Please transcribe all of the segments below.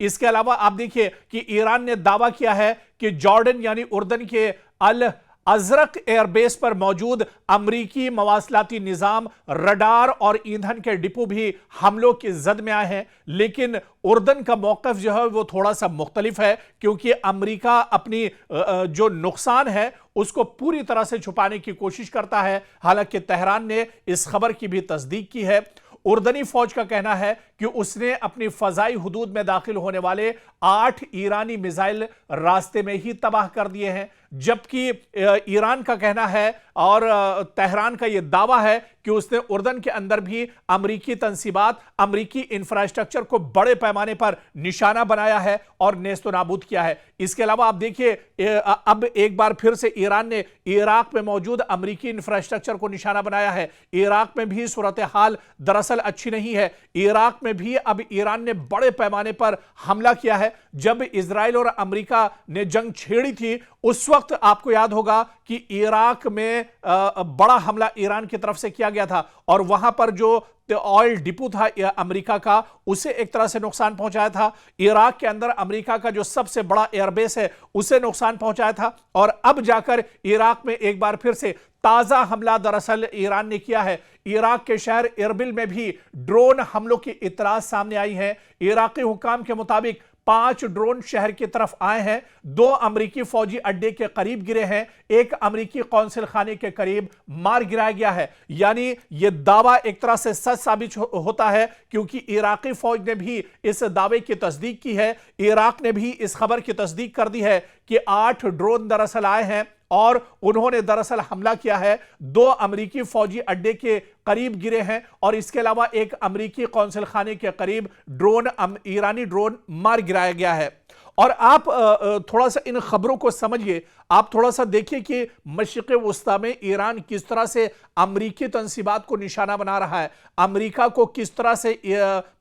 इसके अलावा आप देखिए कि ईरान ने दावा किया है कि जॉर्डन यानी उर्दन के अल अजरक एयरबेस पर मौजूद अमरीकी मवासलाती निजाम, रडार और ईंधन के डिपो भी हमलों की जद में आए हैं। लेकिन उर्दन का मौकफ जो है वो थोड़ा सा मुख्तलिफ है, क्योंकि अमरीका अपनी जो नुकसान है उसको पूरी तरह से छुपाने की कोशिश करता है। हालांकि तेहरान ने इस खबर की भी तस्दीक की है। उर्दनी फौज का कहना है कि उसने अपनी फजाई हुदूद में दाखिल होने वाले 8 ईरानी मिसाइल रास्ते में ही तबाह कर दिए हैं, जबकि ईरान का कहना है और तेहरान का यह दावा है कि उसने उर्दन के अंदर भी अमरीकी तंसीबात, अमरीकी इंफ्रास्ट्रक्चर को बड़े पैमाने पर निशाना बनाया है और नेस्तो नाबूद किया है। इसके अलावा आप देखिए अब एक बार फिर से ईरान ने इराक में मौजूद अमरीकी इंफ्रास्ट्रक्चर को निशाना बनाया है। इराक में भी सूरत हाल दरअसल अच्छी नहीं है। इराक में भी अब ईरान ने बड़े पैमाने पर हमला किया है। जब इजराइल और अमेरिका ने जंग छेड़ी थी उस वक्त आपको याद होगा कि इराक में बड़ा हमला ईरान की तरफ से किया गया था और वहां पर जो ऑयल डिपो था अमेरिका का, उसे एक तरह से नुकसान पहुंचाया था। इराक के अंदर अमेरिका का जो सबसे बड़ा एयरबेस है उसे नुकसान पहुंचाया था। और अब जाकर इराक में एक बार फिर से ताजा हमला दरअसल ईरान ने किया है। इराक के शहर इरबिल में भी ड्रोन हमलों की इतलात सामने आई है। इराकी हुकाम के मुताबिक 5 ड्रोन शहर की तरफ आए हैं। 2 अमरीकी फौजी अड्डे के करीब गिरे हैं। 1 अमरीकी कौंसिल खाने के करीब मार गिराया गया है। यानी यह दावा एक तरह से सच साबित होता है, क्योंकि इराकी फौज ने भी इस दावे की तस्दीक की है। इराक ने भी इस खबर की तस्दीक कर दी है कि 8 ड्रोन दरअसल आए हैं और उन्होंने दरअसल हमला किया है। 2 अमरीकी फौजी अड्डे के करीब गिरे हैं और इसके अलावा 1 अमरीकी कौंसिल खाने के करीब ईरानी ड्रोन मार गिराया गया है। और आप थोड़ा सा इन खबरों को समझिए, आप थोड़ा सा देखिए कि मशरिक़ वस्ता में ईरान किस तरह से अमरीकी तंसीबात को निशाना बना रहा है, अमरीका को किस तरह से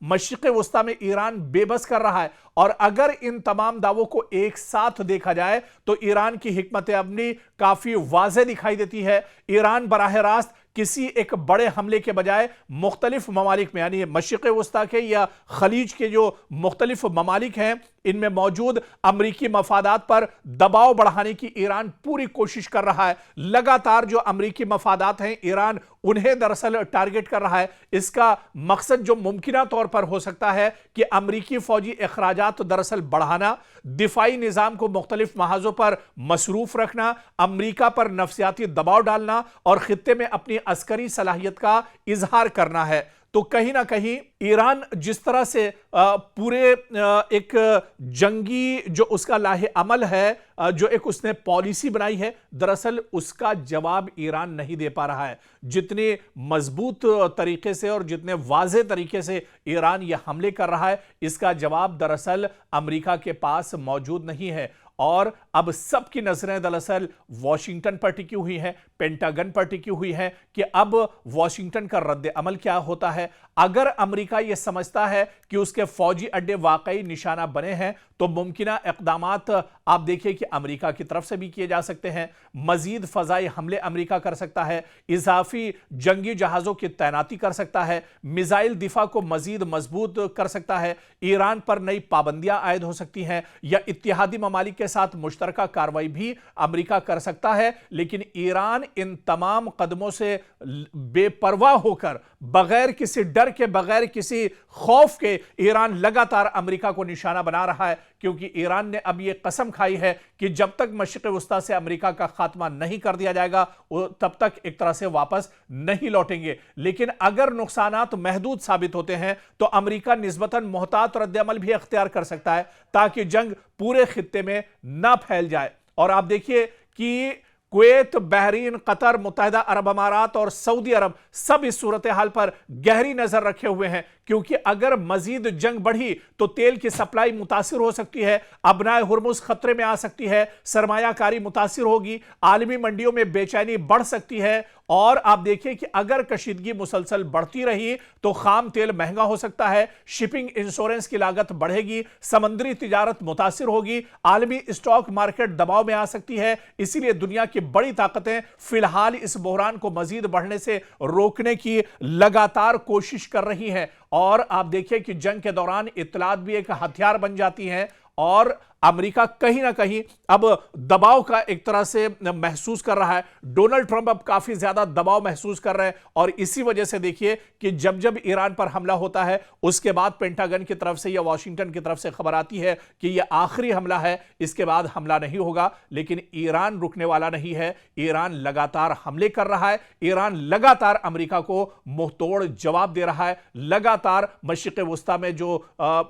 मशरिक़ वस्ता में ईरान बेबस कर रहा है। और अगर इन तमाम दावों को एक साथ देखा जाए तो ईरान की हिकमत अमली काफी वाज़ेह दिखाई देती है। ईरान बराह रास्त किसी एक बड़े हमले के बजाय मुख्तलिफ ममालिक में, यानी मशरिक़ वस्ता के या खलीज के जो मुख्तलिफ ममालिक हैं, इनमें मौजूद अमरीकी मफादात पर दबाव बढ़ाने की ईरान पूरी कोशिश कर रहा है। लगातार जो अमरीकी मफादात हैं ईरान उन्हें दरअसल टारगेट कर रहा है। इसका मकसद जो मुमकिना तौर पर हो सकता है कि अमरीकी फौजी अखराजात दरअसल बढ़ाना, दिफाई निज़ाम को मुख्तलिफ महाजों पर मसरूफ रखना, अमरीका पर नफ्सियाती दबाव डालना और खित्ते में अपनी अस्करी सलाहियत का इजहार करना है। तो कहीं ना कहीं ईरान जिस तरह से पूरे एक जंगी जो उसका लाहे अमल है, जो एक उसने पॉलिसी बनाई है, दरअसल उसका जवाब ईरान नहीं दे पा रहा है। जितने मजबूत तरीके से और जितने वाज़ेह तरीके से ईरान यह हमले कर रहा है, इसका जवाब दरअसल अमेरिका के पास मौजूद नहीं है। और अब सबकी नजरें दरअसल वॉशिंगटन पर टिकी हुई हैं, पेंटागन पर टिकी हुई हैं कि अब वॉशिंगटन का रद्द अमल क्या होता है। अगर अमेरिका यह समझता है कि उसके फौजी अड्डे वाकई निशाना बने हैं तो मुमकिना इक़दामात आप देखिए कि अमेरिका की तरफ से भी किए जा सकते हैं। मजीद फजाई हमले अमेरिका कर सकता है, इजाफी जंगी जहाज़ों की तैनाती कर सकता है, मिसाइल दिफा को मजीद मजबूत कर सकता है, ईरान पर नई पाबंदियां आयद हो सकती हैं या इत्तेहादी ममालिक के साथ मुश्तरका कार्रवाई भी अमेरिका कर सकता है। लेकिन ईरान इन तमाम कदमों से बेपरवाह होकर, बगैर किसी डर के, बगैर किसी खौफ के ईरान लगातार अमेरिका को निशाना बना रहा है, क्योंकि ईरान ने अब यह कसम खाई है कि जब तक मशरिक़ वस्ता से अमेरिका का खात्मा नहीं कर दिया जाएगा तब तक एक तरह से वापस नहीं लौटेंगे। लेकिन अगर नुकसानात महदूद साबित होते हैं तो अमेरिका निस्बतन मोहतात रद्द-ए-अमल भी अख्तियार कर सकता है ताकि जंग पूरे खित्ते में ना फैल जाए। और आप देखिए कि कुवैत, बहरीन, कतर, मुत्तहिदा अरब अमारात और सऊदी अरब सब इस सूरत हाल पर गहरी नजर रखे हुए हैं, क्योंकि अगर मजीद जंग बढ़ी तो तेल की सप्लाई मुतासिर हो सकती है, अबनाए हुर्मुज खतरे में आ सकती है, सरमायाकारी मुतासिर होगी, आलमी मंडियों में बेचैनी बढ़ सकती है और आप देखिए कि अगर कशीदगी मुसलसल बढ़ती रही तो खाम तेल महंगा हो सकता है, शिपिंग इंश्योरेंस की लागत बढ़ेगी, समुद्री तिजारत मुतासिर होगी, आलमी स्टॉक मार्केट दबाव में आ सकती है। इसीलिए दुनिया की बड़ी ताकतें फिलहाल इस बहरान को मजीद बढ़ने से रोकने की लगातार कोशिश कर रही हैं। और आप देखिए कि जंग के दौरान इत्तलात भी एक हथियार बन जाती हैं और अमेरिका कहीं ना कहीं अब दबाव का एक तरह से महसूस कर रहा है। डोनाल्ड ट्रंप अब काफी ज्यादा दबाव महसूस कर रहे हैं और इसी वजह से देखिए कि जब जब ईरान पर हमला होता है उसके बाद पेंटागन की तरफ से या वॉशिंगटन की तरफ से खबर आती है कि यह आखिरी हमला है, इसके बाद हमला नहीं होगा। लेकिन ईरान रुकने वाला नहीं है, ईरान लगातार हमले कर रहा है, ईरान लगातार अमेरिका को मुंहतोड़ जवाब दे रहा है, लगातार मशरिक़ वुस्ता में जो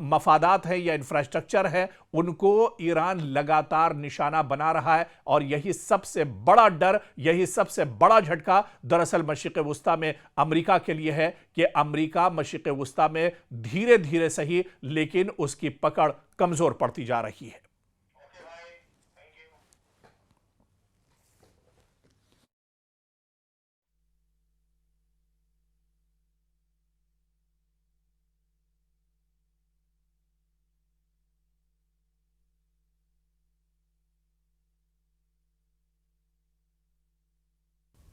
मफादात हैं या इंफ्रास्ट्रक्चर है उनको ईरान लगातार निशाना बना रहा है। और यही सबसे बड़ा डर, यही सबसे बड़ा झटका दरअसल मशरिक़ वुस्ता में अमेरिका के लिए है कि अमेरिका मशरिक़ वुस्ता में धीरे धीरे सही लेकिन उसकी पकड़ कमजोर पड़ती जा रही है।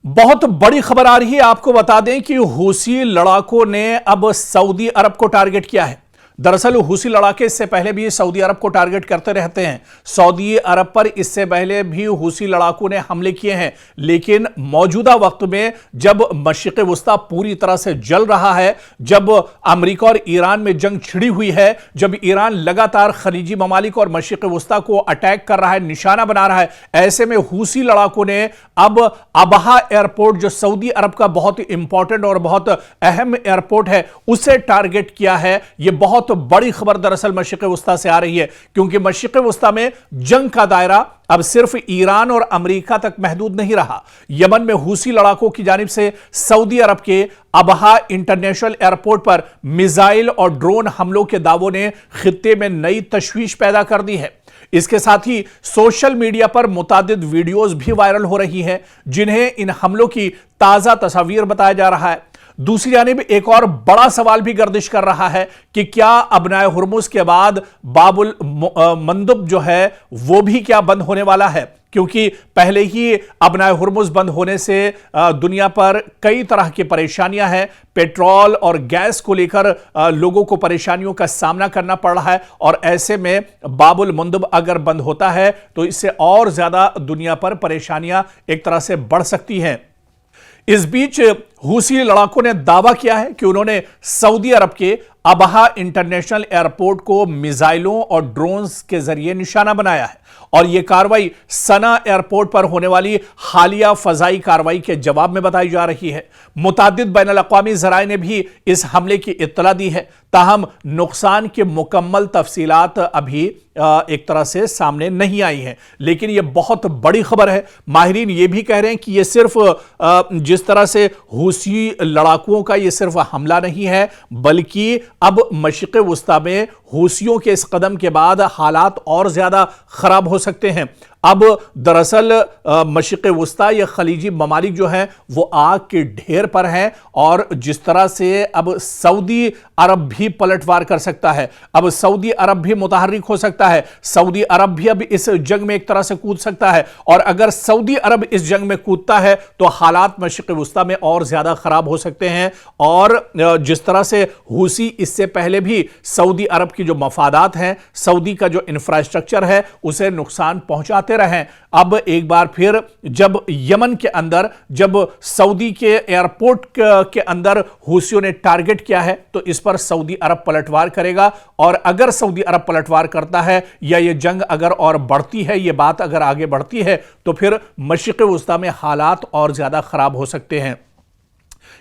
बहुत बड़ी खबर आ रही है, आपको बता दें कि हूसी लड़ाकों ने अब सऊदी अरब को टारगेट किया है। दरअसल हूसी लड़ाके इससे पहले भी सऊदी अरब को टारगेट करते रहते हैं। सऊदी अरब पर इससे पहले भी हूसी लड़ाकों ने हमले किए हैं, लेकिन मौजूदा वक्त में जब मशरिक़ वुस्ता पूरी तरह से जल रहा है, जब अमेरिका और ईरान में जंग छिड़ी हुई है, जब ईरान लगातार खलीजी ममालिक और मशरिक़ वुस्ता को अटैक कर रहा है, निशाना बना रहा है, ऐसे में हूसी लड़ाकों ने अब अबहा एयरपोर्ट जो सऊदी अरब का बहुत इंपॉर्टेंट और बहुत अहम एयरपोर्ट है उसे टारगेट किया है। यह बहुत बड़ी खबर दरअसल मशरिक़ वुस्ता से आ रही है, क्योंकि मशरिक़ वुस्ता में जंग का दायरा अब सिर्फ ईरान और अमेरिका तक महदूद नहीं रहा। यमन में हूसी लड़ाकों की जानिब से सऊदी अरब के अबहा इंटरनेशनल एयरपोर्ट पर मिसाइल और ड्रोन हमलों के दावों ने खित्ते में नई तशवीश पैदा कर दी है। इसके साथ ही सोशल मीडिया पर मुतादिद वीडियोस भी वायरल हो रही हैं जिन्हें इन हमलों की ताजा तस्वीर बताया जा रहा है। दूसरी जानिब एक और बड़ा सवाल भी गर्दिश कर रहा है कि क्या अबनाए हुर्मुज के बाद बाबुल मंदब जो है वो भी क्या बंद होने वाला है, क्योंकि पहले ही अबनाए हुर्मुज बंद होने से दुनिया पर कई तरह की परेशानियां हैं। पेट्रोल और गैस को लेकर लोगों को परेशानियों का सामना करना पड़ रहा है और ऐसे में बाबुल मंदब अगर बंद होता है तो इससे और ज्यादा दुनिया पर परेशानियां एक तरह से बढ़ सकती हैं। इस बीच हूसी लड़ाकों ने दावा किया है कि उन्होंने सऊदी अरब के अबहा इंटरनेशनल एयरपोर्ट को मिसाइलों और ड्रोन्स के जरिए निशाना बनाया है और यह कार्रवाई सना एयरपोर्ट पर होने वाली हालिया फजाई कार्रवाई के जवाब में बताई जा रही है। मुतादिद बैनुल अक़वामी ज़राए ने भी इस हमले की इत्तला दी है, ताहम नुकसान की मुकम्मल तफसीलात अभी एक तरह से सामने नहीं आई हैं, लेकिन यह बहुत बड़ी खबर है। माहिरीन यह भी कह रहे हैं कि यह सिर्फ जिस तरह से हूसी लड़ाकुओं का यह सिर्फ हमला नहीं है, बल्कि अब मशरिक़ वुस्ता में हूसियों के इस कदम के बाद हालात और ज्यादा खराब हो सकते हैं। अब दरअसल मशरिक़ वुस्ता या खलीजी ममालिक जो हैं वो आग के ढेर पर हैं और जिस तरह से अब सऊदी अरब भी पलटवार कर सकता है, अब सऊदी अरब भी मुतहर्रिक हो सकता है, सऊदी अरब भी अब इस जंग में एक तरह से कूद सकता है और अगर सऊदी अरब इस जंग में कूदता है तो हालात मशरिक़ वुस्ता में और ज्यादा खराब हो सकते हैं। और जिस तरह से हूसी इससे पहले भी सऊदी अरब की जो मफादात हैं, सऊदी का जो इंफ्रास्ट्रक्चर है उसे नुकसान पहुंचाते रहे, अब एक बार फिर जब यमन के अंदर, जब सऊदी के एयरपोर्ट के अंदर हूसियों ने टारगेट किया है तो इस पर सऊदी अरब पलटवार करेगा और अगर सऊदी अरब पलटवार करता है या ये जंग अगर और बढ़ती है, ये बात अगर आगे बढ़ती है तो फिर मशरिक़ वुस्ता में हालात और ज्यादा खराब हो सकते हैं।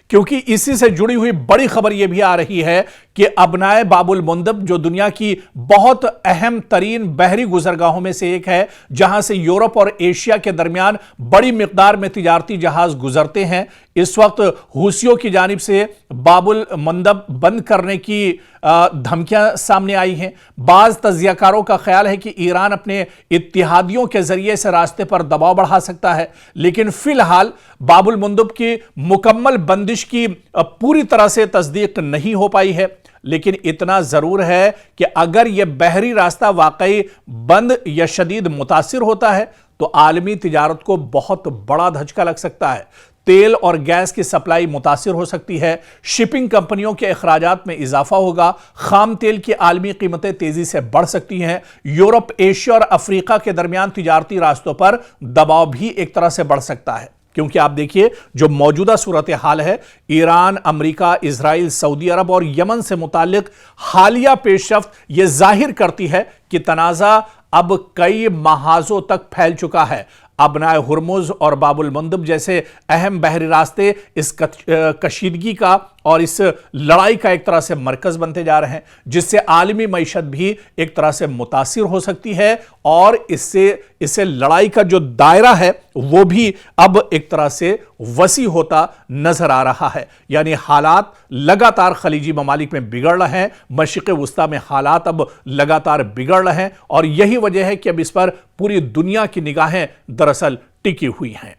क्योंकि इसी से जुड़ी हुई बड़ी खबर यह भी आ रही है कि अबनाए बाबुल मंदब जो दुनिया की बहुत अहम तरीन बहरी गुजरगाहों में से एक है, जहां से यूरोप और एशिया के दरमियान बड़ी मिकदार में तिजारती जहाज गुजरते हैं, इस वक्त हूसियों की जानिब से बाबुल मंदब बंद करने की धमकियां सामने आई हैं। बाज तज्जियाकारों का ख्याल है कि ईरान अपने इत्तिहादियों के जरिए से रास्ते पर दबाव बढ़ा सकता है, लेकिन फिलहाल बाबुल मंदब की मुकम्मल बंदिश की पूरी तरह से तस्दीक नहीं हो पाई है। लेकिन इतना जरूर है कि अगर यह बहरी रास्ता वाकई बंद या शदीद मुतासिर होता है तो आलमी तिजारत को बहुत बड़ा धचका लग सकता है। तेल और गैस की सप्लाई मुतासिर हो सकती है, शिपिंग कंपनियों के अखराजात में इजाफा होगा, खाम तेल की आलमी कीमतें तेजी से बढ़ सकती हैं, यूरोप, एशिया और अफ्रीका के दरमियान तिजारती रास्तों पर दबाव भी एक तरह से बढ़ सकता है। क्योंकि आप देखिए जो मौजूदा सूरत हाल है, ईरान, अमेरिका, इजराइल, सऊदी अरब और यमन से मुतालिक हालिया पेशरफ्त यह जाहिर करती है कि तनाज़ा अब कई महाजों तक फैल चुका है। अबनाए हुर्मुज और बाबुल मंदब जैसे अहम बहरी रास्ते इस कशीदगी का और इस लड़ाई का एक तरह से मरकज बनते जा रहे हैं, जिससे आलमी मईशत भी एक तरह से मुतासिर हो सकती है और इससे लड़ाई का जो दायरा है वो भी अब एक तरह से वसी होता नजर आ रहा है। यानी हालात लगातार खलीजी ममालिक में बिगड़ रहे हैं, मशरिक़ वुस्ता में हालात अब लगातार बिगड़ रहे हैं और यही वजह है कि अब इस पर पूरी दुनिया की निगाहें दरअसल टिकी हुई हैं।